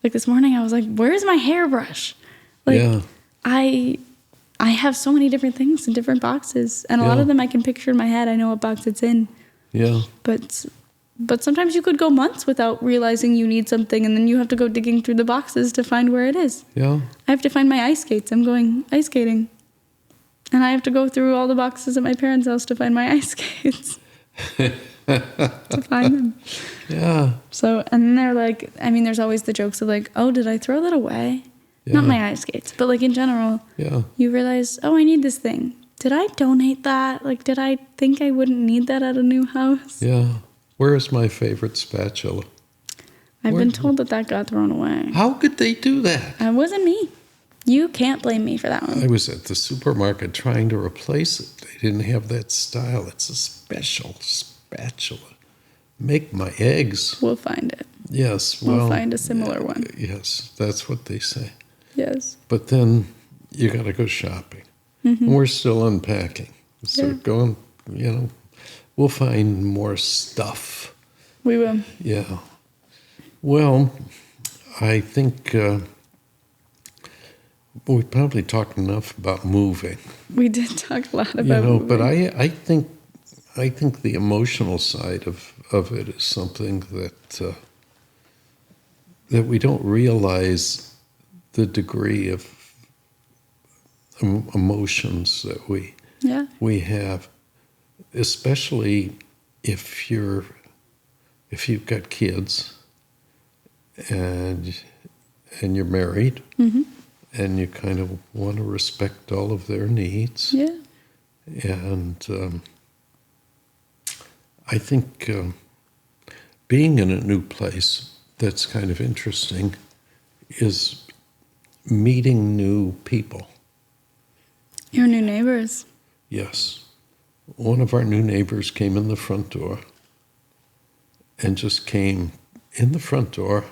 Speaker 2: this morning I was like, where's my hairbrush? Like
Speaker 1: Yeah.
Speaker 2: I have so many different things in different boxes, and a lot
Speaker 1: Yeah.
Speaker 2: of them I can picture in my head. I know what box it's in.
Speaker 1: Yeah.
Speaker 2: But sometimes you could go months without realizing you need something, and then you have to go digging through the boxes to find where it is.
Speaker 1: Yeah.
Speaker 2: I have to find my ice skates. I'm going ice skating. And I have to go through all the boxes at my parents' house to find my ice skates. To find them.
Speaker 1: Yeah.
Speaker 2: So, and then they're like, I mean, there's always the jokes of like, oh, did I throw that away?
Speaker 1: Yeah.
Speaker 2: Not my ice skates, but like in general,
Speaker 1: Yeah.
Speaker 2: you realize, oh, I need this thing. Did I donate that? Like, did I think I wouldn't need that at a new house?
Speaker 1: Yeah. Where is my favorite spatula?
Speaker 2: I've
Speaker 1: Where-
Speaker 2: been told that got thrown away.
Speaker 1: How could they do that?
Speaker 2: It wasn't me. You can't blame me for that one.
Speaker 1: I was at the supermarket trying to replace it. They didn't have that style. It's a special spatula. Make my eggs.
Speaker 2: We'll find it.
Speaker 1: Yes.
Speaker 2: We'll
Speaker 1: Well,
Speaker 2: find a similar one.
Speaker 1: Yes, that's what they say.
Speaker 2: Yes.
Speaker 1: But then you got to go shopping. We're still unpacking. So
Speaker 2: Yeah.
Speaker 1: going, we'll find more stuff.
Speaker 2: We will.
Speaker 1: Yeah. Well, I think we probably talked enough about moving,
Speaker 2: We did talk a lot about
Speaker 1: but
Speaker 2: moving.
Speaker 1: I think the emotional side of it is something that we don't realize the degree of emotions that
Speaker 2: Yeah.
Speaker 1: we have, especially if you've got kids and you're married and you kind of want to respect all of their needs.
Speaker 2: Yeah.
Speaker 1: And I think being in a new place that's kind of interesting is meeting new people.
Speaker 2: Your new neighbors.
Speaker 1: Yes. One of our new neighbors came in the front door and just came in the front door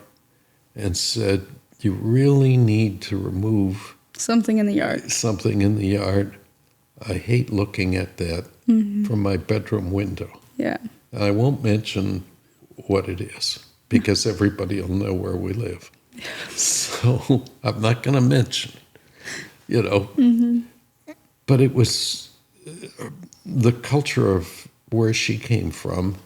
Speaker 1: and said, "You really need to remove
Speaker 2: Something in the yard.
Speaker 1: something in the yard. I hate looking at that from my bedroom window."
Speaker 2: Yeah.
Speaker 1: And I won't mention what it is because everybody will know where we live. So I'm not going to mention, But it was the culture of where she came from.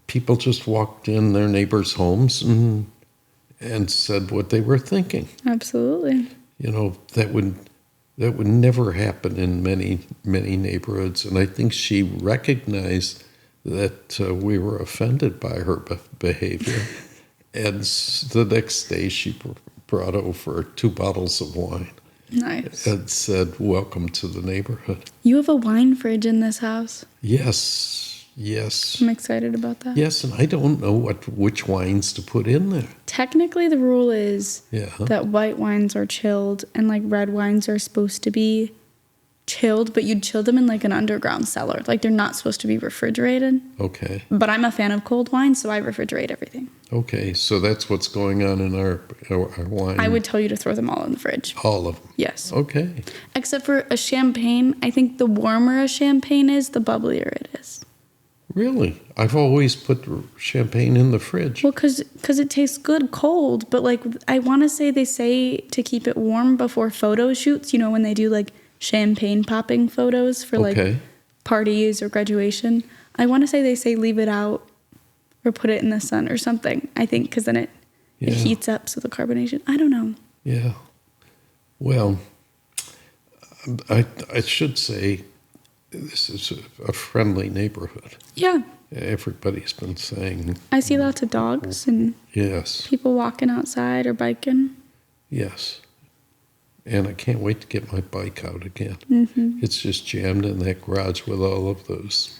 Speaker 1: People just walked in their neighbors' homes and said what they were thinking.
Speaker 2: Absolutely.
Speaker 1: That would never happen in many neighborhoods. And I think she recognized that we were offended by her behavior. And the next day she brought over 2 bottles of wine
Speaker 2: Nice.
Speaker 1: and said, "Welcome to the neighborhood."
Speaker 2: You have a wine fridge in this house.
Speaker 1: Yes.
Speaker 2: I'm excited about that.
Speaker 1: Yes, and I don't know which wines to put in there.
Speaker 2: Technically, the rule is
Speaker 1: Yeah.
Speaker 2: that white wines are chilled and like red wines are supposed to be chilled, but you'd chill them in like an underground cellar. Like they're not supposed to be refrigerated.
Speaker 1: Okay.
Speaker 2: But I'm a fan of cold wine, so I refrigerate everything.
Speaker 1: Okay, so that's what's going on in our wine.
Speaker 2: I would tell you to throw them all in the fridge.
Speaker 1: All of them.
Speaker 2: Yes.
Speaker 1: Okay.
Speaker 2: Except for a champagne. I think the warmer a champagne is, the bubblier it is.
Speaker 1: Really? I've always put champagne in the fridge.
Speaker 2: Well, because it tastes good cold, but like I want to say they say to keep it warm before photo shoots, when they do like champagne popping photos for like
Speaker 1: Okay.
Speaker 2: parties or graduation. I want to say they say leave it out or put it in the sun or something, I think, because then it
Speaker 1: Yeah.
Speaker 2: heats up, so the carbonation. I don't know.
Speaker 1: Yeah. Well, I should say this is a friendly neighborhood.
Speaker 2: Yeah.
Speaker 1: Everybody's been saying
Speaker 2: I see lots of dogs and
Speaker 1: yes,
Speaker 2: people walking outside or biking.
Speaker 1: yes. And I can't wait to get my bike out again. It's just jammed in that garage with all of those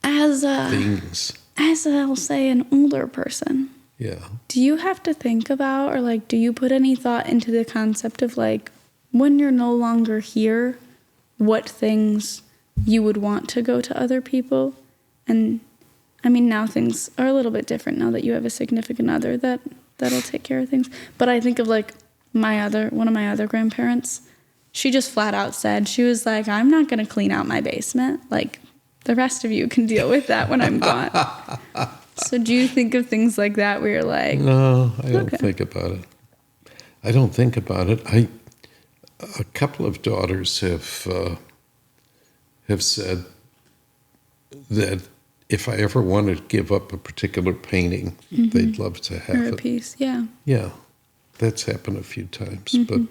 Speaker 2: As
Speaker 1: things.
Speaker 2: I'll say, an older person,
Speaker 1: Yeah.
Speaker 2: do you have to think about, or like, do you put any thought into the concept of like, when you're no longer here, what things you would want to go to other people? And I mean, now things are a little bit different now that you have a significant other that'll take care of things. But I think of like one of my other grandparents. She just flat out said, she was like, "I'm not going to clean out my basement. Like, the rest of you can deal with that when I'm gone." So do you think of things like that where you're like,
Speaker 1: No, I don't
Speaker 2: Okay.
Speaker 1: think about it. I don't think about it. A couple of daughters have said that if I ever wanted to give up a particular painting, they'd love to have
Speaker 2: or a
Speaker 1: it.
Speaker 2: piece? Yeah.
Speaker 1: Yeah, that's happened a few times, but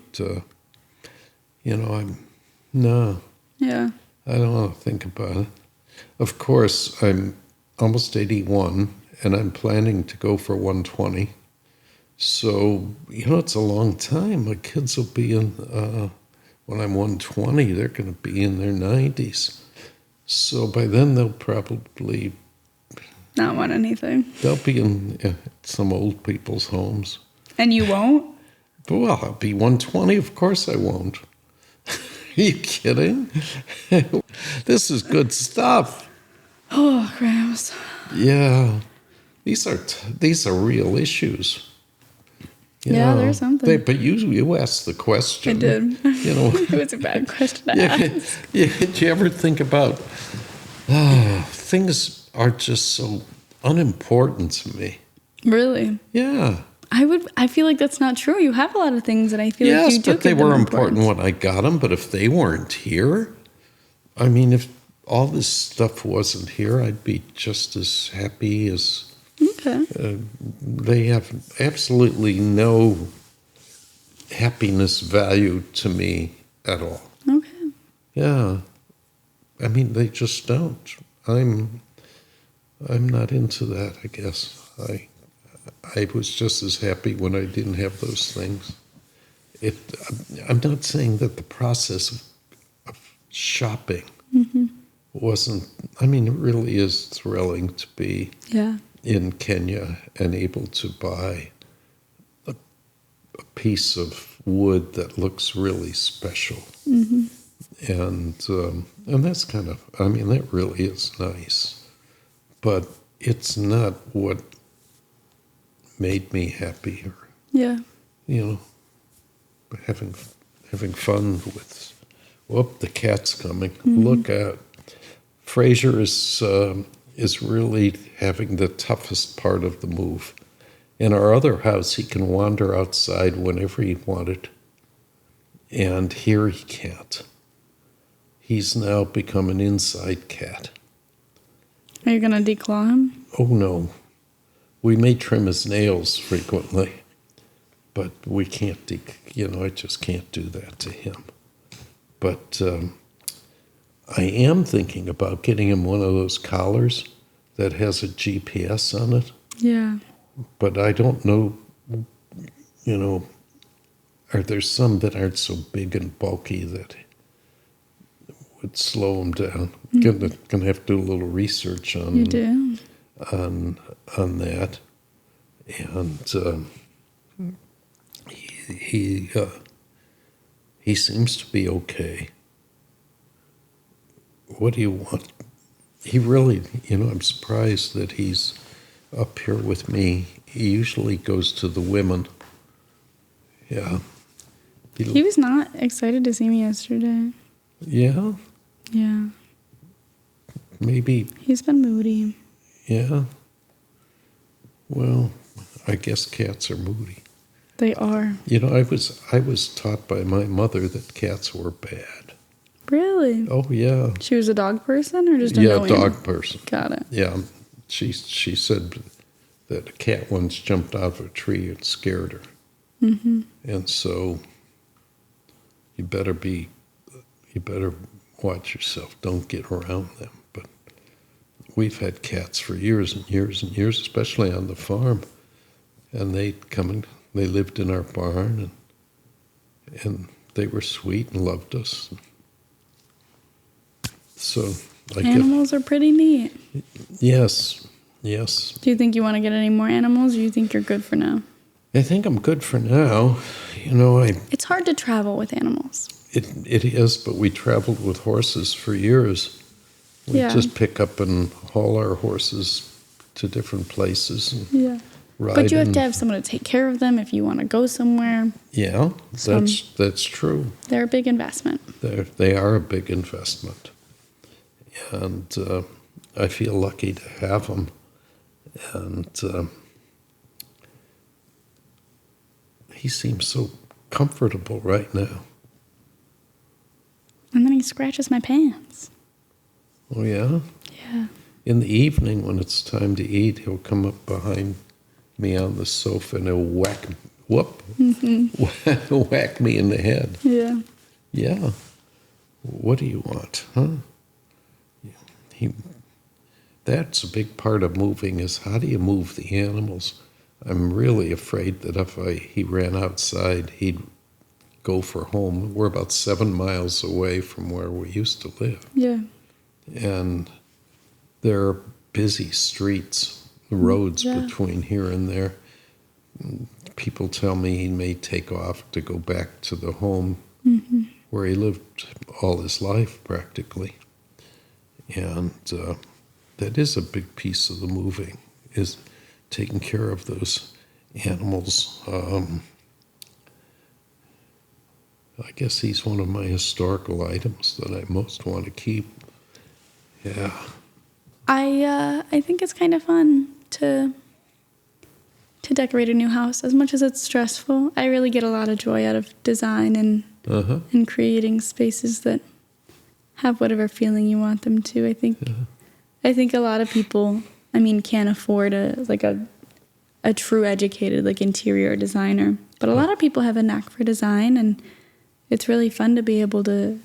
Speaker 1: no,
Speaker 2: Yeah.
Speaker 1: I don't want to think about it. Of course, I'm almost 81, and I'm planning to go for 120. So, it's a long time. My kids will be in, when I'm 120, they're going to be in their 90s. So by then they'll probably,
Speaker 2: Not want anything.
Speaker 1: they'll be in some old people's homes.
Speaker 2: And you won't?
Speaker 1: Well, I'll be 120. Of course I won't. Are you kidding? This is good stuff.
Speaker 2: Oh, gross.
Speaker 1: Yeah, these are real issues.
Speaker 2: Yeah, there's something.
Speaker 1: But you asked the question.
Speaker 2: I did. It was a bad question to ask.
Speaker 1: Did you ever think about things are just so unimportant to me?
Speaker 2: Really?
Speaker 1: Yeah.
Speaker 2: I feel like that's not true. You have a lot of things that I feel like
Speaker 1: Yes,
Speaker 2: you do
Speaker 1: but they
Speaker 2: give them
Speaker 1: were important
Speaker 2: importance.
Speaker 1: when I got them. But if they weren't here, I mean, if all this stuff wasn't here, I'd be just as happy as
Speaker 2: Okay.
Speaker 1: they have absolutely no happiness value to me at all.
Speaker 2: Okay.
Speaker 1: Yeah. I mean, they just don't. I'm not into that, I guess. I was just as happy when I didn't have those things. It I'm not saying that the process of shopping wasn't, I mean, it really is thrilling to be
Speaker 2: Yeah.
Speaker 1: in Kenya and able to buy a piece of wood that looks really special. And that's kind of, I mean, that really is nice. But it's not what made me happy, or,
Speaker 2: Yeah.
Speaker 1: you know, having fun with, whoop, the cat's coming. Look out. Fraser is really having the toughest part of the move. In our other house, he can wander outside whenever he wanted, and here he can't. He's now become an inside cat.
Speaker 2: Are you gonna declaw him?
Speaker 1: Oh no, we may trim his nails frequently, but we can't, I just can't do that to him. But I am thinking about getting him one of those collars that has a GPS on it,
Speaker 2: Yeah.
Speaker 1: but I don't know, are there some that aren't so big and bulky that would slow him down? Gonna have to do a little research on
Speaker 2: You do.
Speaker 1: on that, and he seems to be okay. What do you want? He really, I'm surprised that he's up here with me. He usually goes to the women. Yeah.
Speaker 2: He was not excited to see me yesterday.
Speaker 1: Yeah,
Speaker 2: Yeah.
Speaker 1: maybe,
Speaker 2: He's been moody.
Speaker 1: yeah. Well, I guess cats are moody.
Speaker 2: They are.
Speaker 1: I was taught by my mother that cats were bad.
Speaker 2: Really?
Speaker 1: Oh yeah.
Speaker 2: She was a dog person or just a
Speaker 1: Yeah,
Speaker 2: no
Speaker 1: dog
Speaker 2: animal?
Speaker 1: person.
Speaker 2: Got it.
Speaker 1: Yeah, she said that a cat once jumped out of a tree and scared her, and so you better watch yourself. Don't get around them. But we've had cats for years and years and years, especially on the farm, and they'd come and they lived in our barn, and they were sweet and loved us. So I guess,
Speaker 2: Animals are pretty neat.
Speaker 1: yes.
Speaker 2: Do you think you want to get any more animals, or you think you're good for now?
Speaker 1: I think I'm good for now.
Speaker 2: It's hard to travel with animals.
Speaker 1: It is, but we traveled with horses for years. We
Speaker 2: Yeah.
Speaker 1: just pick up and haul our horses to different places and
Speaker 2: Yeah.
Speaker 1: ride.
Speaker 2: But you have
Speaker 1: in.
Speaker 2: to have someone to take care of them if you want to go somewhere.
Speaker 1: Yeah,
Speaker 2: Some-
Speaker 1: that's true.
Speaker 2: They're a big investment.
Speaker 1: They are a big investment, and I feel lucky to have them. And he seems so comfortable right now.
Speaker 2: And then he scratches my pants.
Speaker 1: Oh yeah.
Speaker 2: Yeah.
Speaker 1: In the evening, when it's time to eat, he'll come up behind me on the sofa and he'll whack me in the head.
Speaker 2: Yeah.
Speaker 1: Yeah. What do you want, huh? That's a big part of moving, is how do you move the animals? I'm really afraid that if he ran outside, he'd go for home. We're about 7 miles away from where we used to live.
Speaker 2: Yeah.
Speaker 1: And there are busy streets, roads
Speaker 2: Yeah.
Speaker 1: between here and there. People tell me he may take off to go back to the home where he lived all his life, practically. And that is a big piece of the moving, is taking care of those animals. I guess he's one of my historical items that I most want to keep. Yeah.
Speaker 2: I think it's kind of fun to to decorate a new house. As much as it's stressful, I really get a lot of joy out of design and creating spaces that have whatever feeling you want them to. I think a lot of people, can't afford a true educated interior designer, but a lot of people have a knack for design, and it's really fun to be able to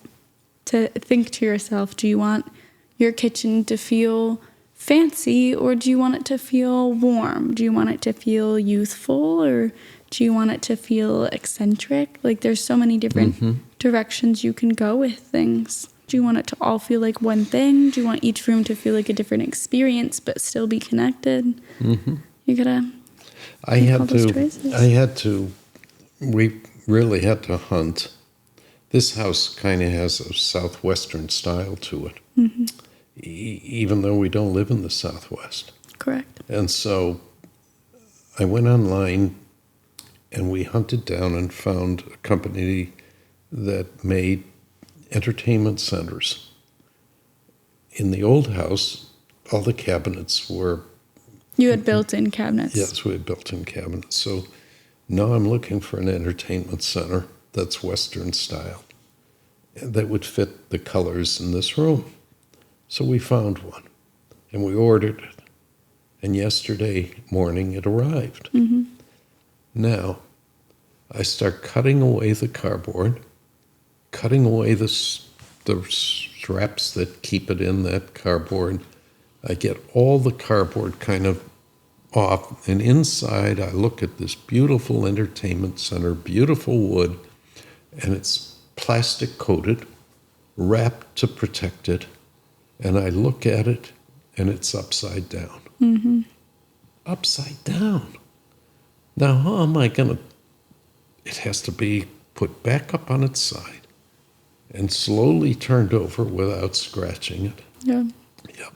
Speaker 2: think to yourself, do you want your kitchen to feel fancy, or do you want it to feel warm? Do you want it to feel youthful, or do you want it to feel eccentric? There's so many different directions you can go with things. Do you want it to all feel like one thing? Do you want each room to feel like a different experience but still be connected? You gotta
Speaker 1: we really had to hunt. This house kind of has a southwestern style to it, even though we don't live in the Southwest.
Speaker 2: Correct.
Speaker 1: And so I went online and we hunted down and found a company that made entertainment centers. In the old house, all the cabinets were...
Speaker 2: You had built-in cabinets.
Speaker 1: Yes, we had built-in cabinets. So now I'm looking for an entertainment center that's Western style that would fit the colors in this room. So we found one, and we ordered it. And yesterday morning it arrived. Now, I start cutting away the cardboard, cutting away the straps that keep it in that cardboard. I get all the cardboard kind of off, and inside I look at this beautiful entertainment center, beautiful wood, and it's plastic coated, wrapped to protect it, and I look at it, and it's upside down. Upside down. Now, how am I going to... It has to be put back up on its side and slowly turned over without scratching it.
Speaker 2: Yeah.
Speaker 1: Yep.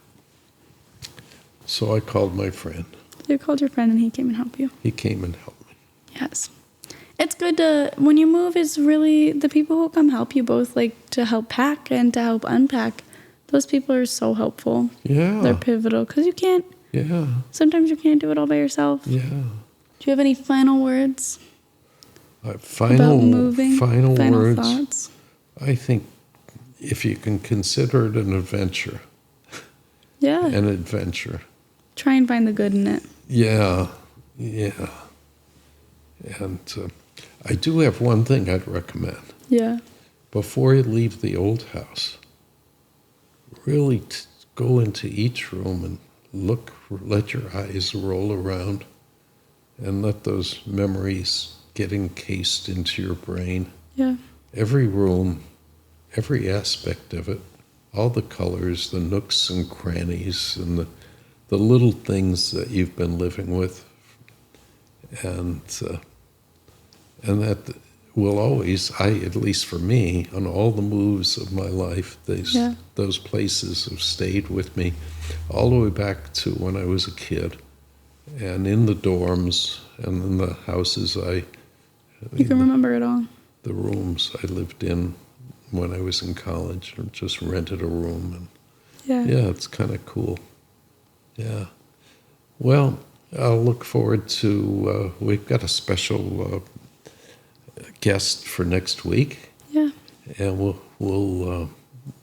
Speaker 1: So I called my friend.
Speaker 2: You called your friend and he came and helped you.
Speaker 1: He came and helped me.
Speaker 2: Yes. It's good to, when you move, is really the people who come help you both, to help pack and to help unpack. Those people are so helpful.
Speaker 1: Yeah.
Speaker 2: They're pivotal because you can't, sometimes you can't do it all by yourself.
Speaker 1: Yeah.
Speaker 2: Do you have any final words?
Speaker 1: Final
Speaker 2: about moving?
Speaker 1: Final words.
Speaker 2: Thoughts?
Speaker 1: I think if you can consider it an adventure.
Speaker 2: Yeah.
Speaker 1: An adventure.
Speaker 2: Try and find the good in it.
Speaker 1: Yeah. And I do have one thing I'd recommend.
Speaker 2: Yeah.
Speaker 1: Before you leave the old house, really go into each room and let your eyes roll around and let those memories get encased into your brain.
Speaker 2: Yeah.
Speaker 1: Every room, every aspect of it, all the colors, the nooks and crannies, and the little things that you've been living with. And that will always, at least for me, on all the moves of my life, those places have stayed with me all the way back to when I was a kid, and in the dorms and in the houses
Speaker 2: You can remember it all.
Speaker 1: The rooms I lived in when I was in college, or just rented a room. And yeah, it's kind of cool. Yeah. Well, I'll look forward to, we've got a special guest for next week. Yeah. And we'll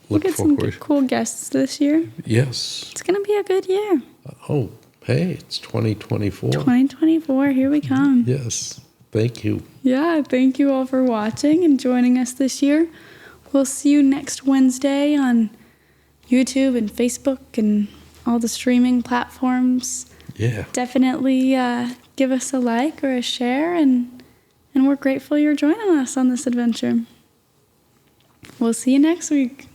Speaker 1: look
Speaker 2: get
Speaker 1: forward.
Speaker 2: some cool guests this year.
Speaker 1: Yes.
Speaker 2: It's going to be a good year.
Speaker 1: Oh, hey, it's 2024.
Speaker 2: 2024, here we come.
Speaker 1: Yes. Thank you.
Speaker 2: Yeah, thank you all for watching and joining us this year. We'll see you next Wednesday on YouTube and Facebook and all the streaming platforms.
Speaker 1: Yeah.
Speaker 2: Definitely give us a like or a share, and we're grateful you're joining us on this adventure. We'll see you next week.